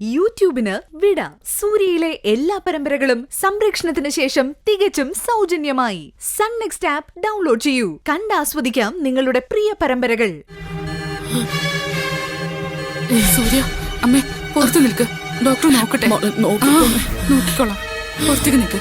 യൂട്യൂബിന് വിട. സൂര്യയിലെ എല്ലാ പരമ്പരകളും സംരക്ഷണത്തിന് ശേഷം തികച്ചും സൗജന്യമായി സൺ നെക്സ്റ്റ് ആപ്പ് ഡൗൺലോഡ് ചെയ്യൂ. കണ്ടാസ്വദിക്കാം നിങ്ങളുടെ പ്രിയ പരമ്പരകൾ. സൂര്യ, അമ്മേ പുറത്ത് നിൽക്ക്, ഡോക്ടർ നോക്കട്ടെ. നോക്കിക്കോളാം, പുറത്തേക്ക് നിൽക്ക്.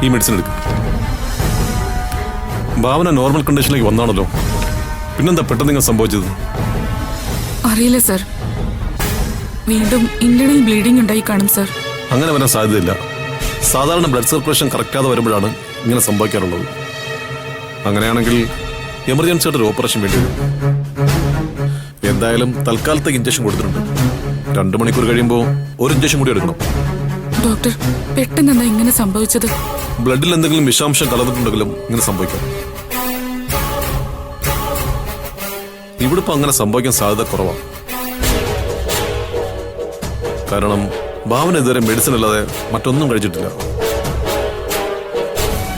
ഈ മെഡിസിൻ എടുക്കും. ഭാവന നോർമൽ കണ്ടീഷനിലേക്ക് വന്നാണല്ലോ, പിന്നെന്താ പെട്ടെന്ന് നിങ്ങൾ സംഭവിച്ചത്? അറിയില്ല സർ, വീണ്ടും ഇന്റേണൽ ബ്ലീഡിംഗ് ഉണ്ടായി കാണും സർ. അങ്ങനെ വരാൻ സാധ്യതയില്ല. സാധാരണ ബ്ലഡ് സർക്കുലേഷൻ കറക്റ്റാതെ വരുമ്പോഴാണ് ഇങ്ങനെ സംഭവിക്കാറുള്ളത്. അങ്ങനെയാണെങ്കിൽ എമർജൻസി ആയിട്ട് ഒരു ഓപ്പറേഷൻ വേണ്ടി വരും. എന്തായാലും തൽക്കാലത്തേക്ക് ഇഞ്ചക്ഷൻ കൊടുത്തിട്ടുണ്ട്. 2 മണിക്കൂർ കഴിയുമ്പോൾ ഒരു ഇഞ്ചക്ഷൻ കൂടി എടുക്കണം. ഡോക്ടർ, പെട്ടെന്ന് എന്താ ഇങ്ങനെ സംഭവിച്ചത്? ബ്ലഡിൽ എന്തെങ്കിലും വിഷാംശം കലർന്നിട്ടുണ്ടെങ്കിലും ഇങ്ങനെ സംഭവിക്കാം. ഇവിടെ ഇപ്പൊ അങ്ങനെ സംഭവിക്കാൻ സാധ്യത കുറവാണ്. കാരണം ഭാവന ഇതുവരെ മെഡിസിൻ അല്ലാതെ മറ്റൊന്നും കഴിച്ചിട്ടില്ല.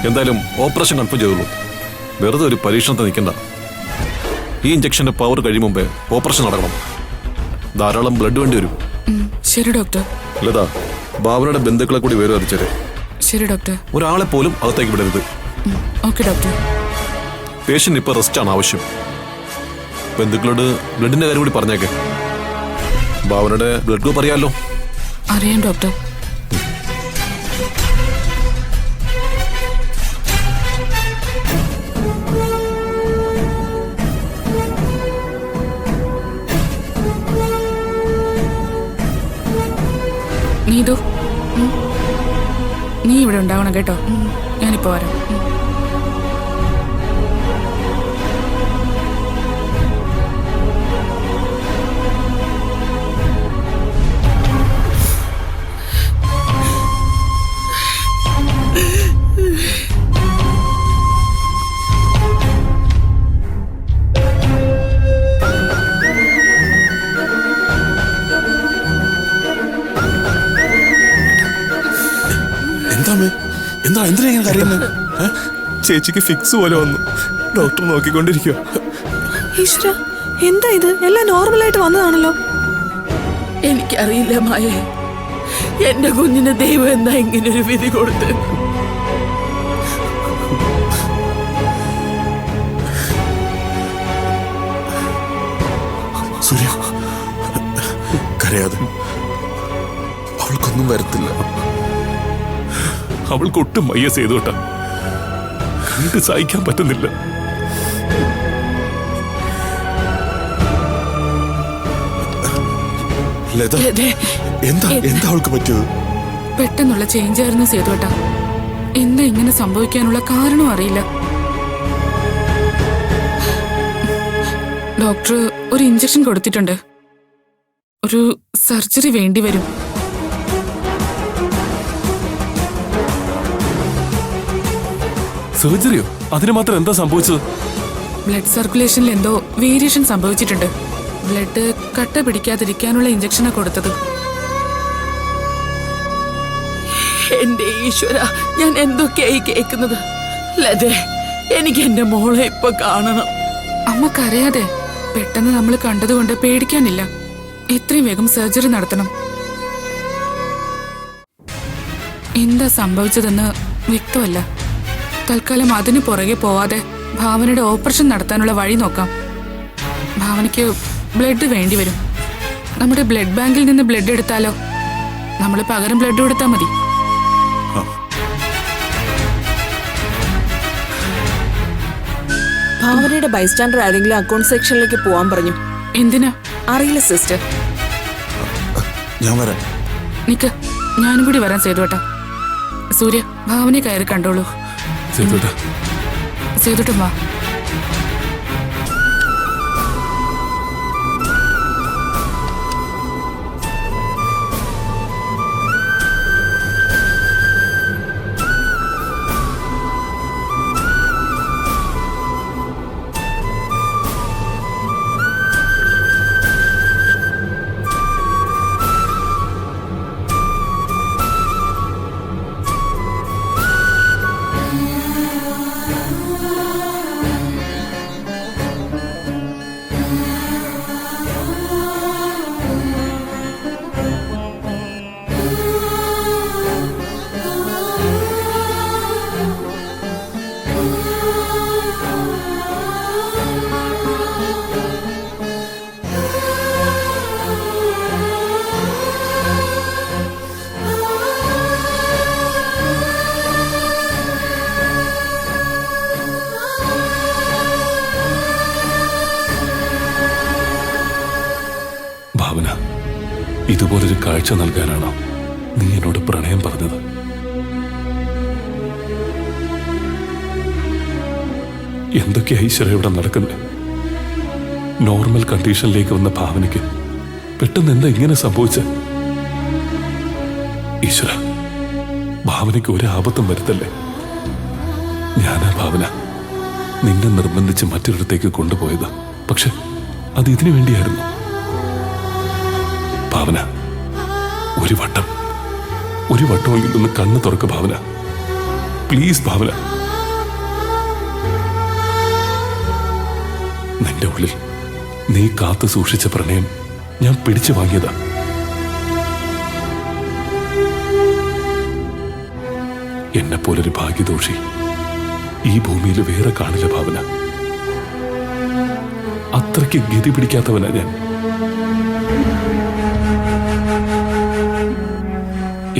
എന്തായാലും ഓപ്പറേഷൻ കൺഫേം ചെയ്തുള്ളൂ. വെറുതെ ഒരു പരീക്ഷണത്തെ നിൽക്കണ്ട. ഈ ഇഞ്ചക്ഷന്റെ പവർ കഴിയും മുമ്പേ ഓപ്പറേഷൻ നടക്കണം. ധാരാളം ബ്ലഡ് വേണ്ടി വരും. ശരി ഡോക്ടർ. ലതാ, ഭാവനയുടെ ബന്ധുക്കളെ കൂടി വേറെ അറിയിച്ചേരെ. ശരി ഡോക്ടർ. ഒരാളെ പോലും അകത്തേക്ക് വിടരുത്. Okay doctor. പേഷ്യന്റ് ഇപ്പൊ റെസ്റ്റ് ആണ് ആവശ്യം. ബന്ധുക്കളോട് ബ്ലഡിന്റെ കാര്യം കൂടി പറഞ്ഞേക്കെ. ഭാവനയുടെ ബ്ലഡ് ഗ്രൂപ്പ് അറിയാലോ? അറിയാം ഡോക്ടർ. നീതു, നീ ഇവിടെ ഉണ്ടാവണം കേട്ടോ. ഞാനിപ്പോ വരാം. എന്താ എന്തിനാ ഇങ്ങനെ കരയുന്നത്? ചേച്ചിക്ക് ഫിക്സ് പോലെ വന്നു. ഡോക്ടർ നോക്കിക്കൊണ്ടിരിക്കുക. ഈശ്വര, എന്താ ഇത്? എല്ലാം നോർമലായിട്ട് വന്നതാണല്ലോ. എനിക്കറിയില്ല മായേ, എന്റെ കുഞ്ഞിന് ദൈവം എന്താ ഇങ്ങനൊരു വിധി കൊടുത്ത്. സൂര്യ, കരയാതെ. അവൾക്കൊന്നും വരത്തില്ല. അവൾക്ക് ഒട്ടും വയ്യ ചെയ്തോട്ടാ. കണ്ട് സഹിക്കാൻ പറ്റുന്നില്ല. എന്താ അവൾക്ക് പറ്റിയത്? പെട്ടെന്നുള്ള ചേഞ്ച് ആയിരുന്നു സേതുവേട്ടാ. എന്താ ഇങ്ങനെ സംഭവിക്കാനുള്ള കാരണം അറിയില്ല. ഡോക്ടർ ഒരു ഇഞ്ചക്ഷൻ കൊടുത്തിട്ടുണ്ട്. ഒരു സർജറി വേണ്ടി വരും. സർജറിയോ? അതിന് മാത്രം എന്താ സംഭവിച്ചത്? ബ്ലഡ് സർക്കുലേഷനിൽ എന്തോ വേരിയേഷൻ സംഭവിച്ചിട്ടുണ്ട്. ബ്ലഡ് കട്ട പിടിക്കാതിരിക്കാനുള്ള ഇഞ്ചക്ഷനാണ് കൊടുത്തത്. എന്റെ ഈശ്വര, ഞാൻ എന്തൊക്കെയായി കേൾക്കുന്നത്. ലതേ, എനിക്ക് എന്റെ മോളെ ഇപ്പൊ കാണണം. അമ്മ കരയാതെ. പെട്ടെന്ന് നമ്മൾ കണ്ടതുകൊണ്ട് പേടിക്കാനില്ല. എത്രയും വേഗം സർജറി നടത്തണം. എന്താ സംഭവിച്ചതെന്ന് വ്യക്തമല്ല. തൽക്കാലം അതിന് പുറകെ പോവാതെ ഭാവനയുടെ ഓപ്പറേഷൻ നടത്താനുള്ള വഴി നോക്കാം. ഭാവനയ്ക്ക് ബ്ലഡ് വേണ്ടി വരും. നമ്മുടെ ബ്ലഡ് ബാങ്കിൽ നിന്ന് ബ്ലഡ് എടുത്താലോ? നമ്മൾ പകരം ബ്ലഡ് കൊടുത്താൽ മതി. ഭാവനയുടെ ബൈസ്റ്റാൻഡർ ആരെങ്കിലും അക്കൗണ്ട് സെക്ഷനിലേക്ക് പോവാൻ പറഞ്ഞു. എന്തിനാ അറിയില്ല സിസ്റ്റർ. ഞാൻ വരാം. നിക്ക്, ഞാനും കൂടി വരാൻ സേതുവേട്ടാ. സൂര്യ, ഭാവനയെ കയറി കണ്ടോളൂ. സേതുവേട്ടാ, സേതുട്ടം വാ. ഭാവന, ഇതുപോലൊരു കാഴ്ച നൽകാനാണോ നീ എന്നോട് പ്രണയം പറഞ്ഞത്? എന്തൊക്കെയാ ഈശ്വര ഇവിടെ നടക്കുന്നത്? നോർമൽ കണ്ടീഷനിലേക്ക് വന്ന ഭാവനയ്ക്ക് പെട്ടെന്ന് എന്താ ഇങ്ങനെ സംഭവിച്ച? ഈശ്വര, ഭാവനയ്ക്ക് ഒരു ആപത്തും വരുത്തല്ലേ. ഞാനാ ഭാവന നിന്നെ നിർബന്ധിച്ച് മറ്റൊരിടത്തേക്ക് കൊണ്ടുപോയത്. പക്ഷെ അത് ഇതിനു വേണ്ടിയായിരുന്നു. ഭാവന, ഒരു വട്ടമെങ്കിലും ഒന്ന് കണ്ണ് തുറക്ക് ഭാവന. പ്ലീസ് ഭാവന. നിന്റെ ഉള്ളിൽ നീ കാത്തു സൂക്ഷിച്ച പ്രണയം ഞാൻ പിടിച്ചു വാങ്ങിയതാ. എന്നെപ്പോലൊരു ഭാഗ്യദോഷി ഈ ഭൂമിയിൽ വേറെ കാണില്ല ഭാവന. അത്രയ്ക്ക് ഗതി പിടിക്കാത്തവനാ ഞാൻ.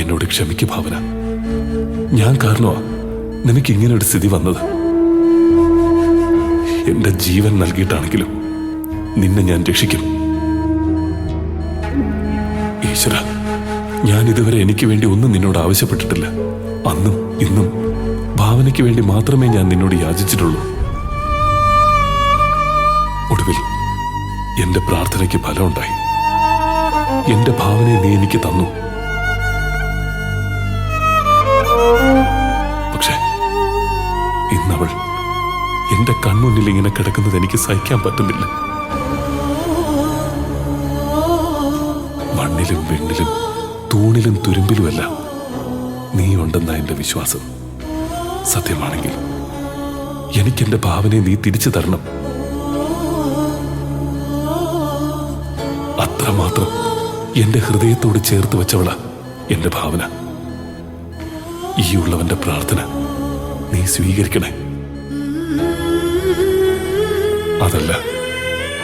എന്നോട് ക്ഷമിക്കു ഭാവന. ഞാൻ കാരണമാ നിനക്ക് ഇങ്ങനെ ഒരു സ്ഥിതി വന്നത്. എന്റെ ജീവൻ നൽകിയിട്ടാണെങ്കിലും നിന്നെ ഞാൻ രക്ഷിക്കും. ഈശ്വര, ഞാൻ ഇതുവരെ എനിക്ക് വേണ്ടി ഒന്നും നിന്നോട് ആവശ്യപ്പെട്ടിട്ടില്ല. അന്നും ഇന്നും ഭാവനയ്ക്ക് വേണ്ടി മാത്രമേ ഞാൻ നിന്നോട് യാചിച്ചിട്ടുള്ളൂ. ഒടുവിൽ എന്റെ പ്രാർത്ഥനയ്ക്ക് ഫലമുണ്ടായി. എന്റെ ഭാവനയെ നീ എനിക്ക് തന്നു. പക്ഷെ ഇന്നവൾ എന്റെ കൺമുന്നിൽ ഇങ്ങനെ കിടക്കുന്നത് എനിക്ക് സഹിക്കാൻ പറ്റുന്നില്ല. മണ്ണിലും വെണ്ണിലും തൂണിലും തുരുമ്പിലുമെല്ലാം നീ ഉണ്ടെന്ന എന്റെ വിശ്വാസം. സത്യമാണെങ്കിൽ എനിക്കെന്റെ ഭാവനയെ നീ തിരിച്ചു തരണം. അത്രമാത്രം എന്റെ ഹൃദയത്തോട് ചേർത്ത് വെച്ചവളാ എന്റെ ഭാവന. ഈ ഉള്ളവന്റെ പ്രാർത്ഥന നീ സ്വീകരിക്കണേ. അതല്ല,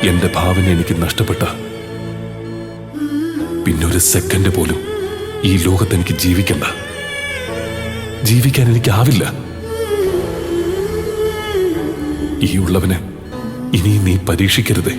എന്റെ ഭാവന എനിക്ക് നഷ്ടപ്പെട്ട പിന്നൊരു സെക്കൻഡ് പോലും ഈ ലോകത്ത് എനിക്ക് ജീവിക്കാൻ എനിക്കാവില്ല. ഈ ഉള്ളവനെ ഇനി നീ പരീക്ഷിക്കരുതേ.